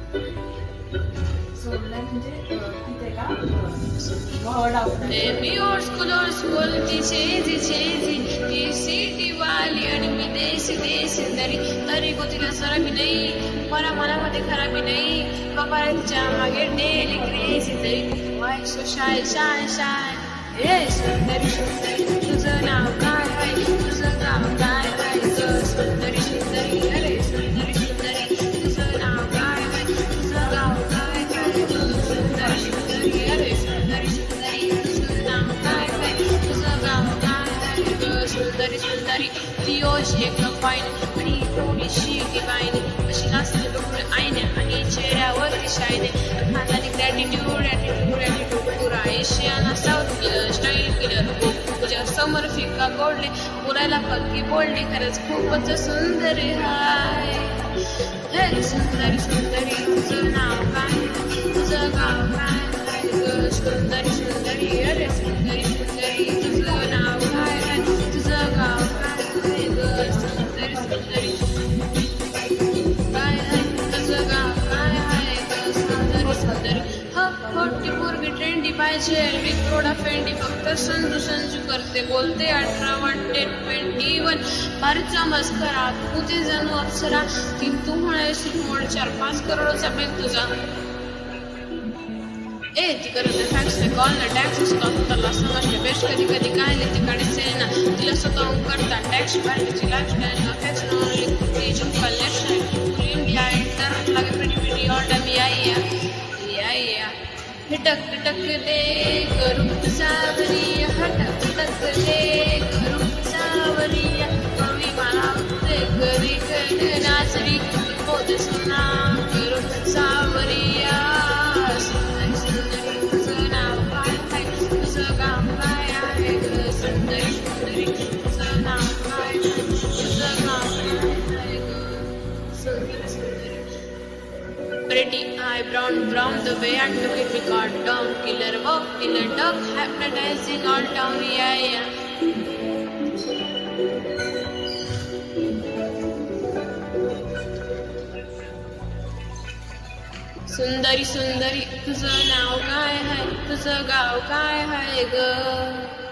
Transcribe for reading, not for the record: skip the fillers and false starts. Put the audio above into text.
सोडलंय म्हणजे तिथे का वडावलं. मी ओळस बोलती चेजी चेजी ती सिटी वाली आणि मी देशी देशी तरी तिला सराबी नाही मला मनामध्ये खराबी नाही कपाळाच्या मागे डेली क्रेझी तरी why so shy shy shy ए सुंदरी सुंदरी तुझं नाव काय आहे तुझं गाव काय आहे ग सुंदरी सुंदरी अरे सुंदरी सुंदरी तुझं नाव काय आहे तुझं गाव काय आहे ग सुंदरी सुंदरी अरे सुंदरी सुंदरी तुझं नाव काय आहे तुझं गाव काय आहे ग सुंदरी सुंदरी ती ओशी एक पाहिजे आणि थोडीशी डिवाईन अशी नाचते डोकं आईने आणि चेहऱ्यावरती शाईने हाताने ग्रॅटिट्यूड ॲटिट्यूड ॲटिट्यूड पुरा Ashiana south killer style killer तुझ्या समोर फिका गोडले बोलायला पक्की बोलणे खरंच खूपच सुंदर हाय हे सुंदरी सुंदरी तुझं नाव काय तुझं गाव काय आहे ग सुंदरी सुंदरी अरे सुंदरी सुंदरी तुझं नाव काय आहे तुझं गाव काय आहे ग सुंदरी सुंदरी काय आहे तुझं गाव काय आहे ग सुंदरी सुंदरी मोठी पोरगी ट्रेंडी पाहिजे थोडा फेंडी फक्त संजू संजू करते बोलते 18 वाटते 21 फारचा मस्करा तू ते जणू अप्सरा की तू म्हणायस मोड 4-5 करोडचा बिल तुझा ए ती करत फॅक्स कॉल ना टॅक्स स्वतःला समजते बेस्ट कधी कधी काय लिहिते काढायचे ना तिला स्वतःहून करता टॅक्स भरण्याची लाईफस्टाईल अफेक्स ओनली कुठली झुमका लेफ्ट साईड इंडिया इंटरनेट लागे pretty ऑर्डर मी आई हटक दे रूप सावरी हटक दे रूप सावरी कवी मला ते घरी नाचरी बोध सुना रूप सावरिया सुंदरी सुंदरी तुझं नाव काय आहे तुझं गाव काय आहे ग सुंदरी सुंदरी तुझं नाव काय आहे तुझं गाव काय आहे ग सुंदरी सुंदरी pretty eye brown the way and look at me got down killer walk killer dog hypnotizing all town yeah सुंदरी सुंदरी तुझं नाव काय आहे तुझं गाव काय आहे ग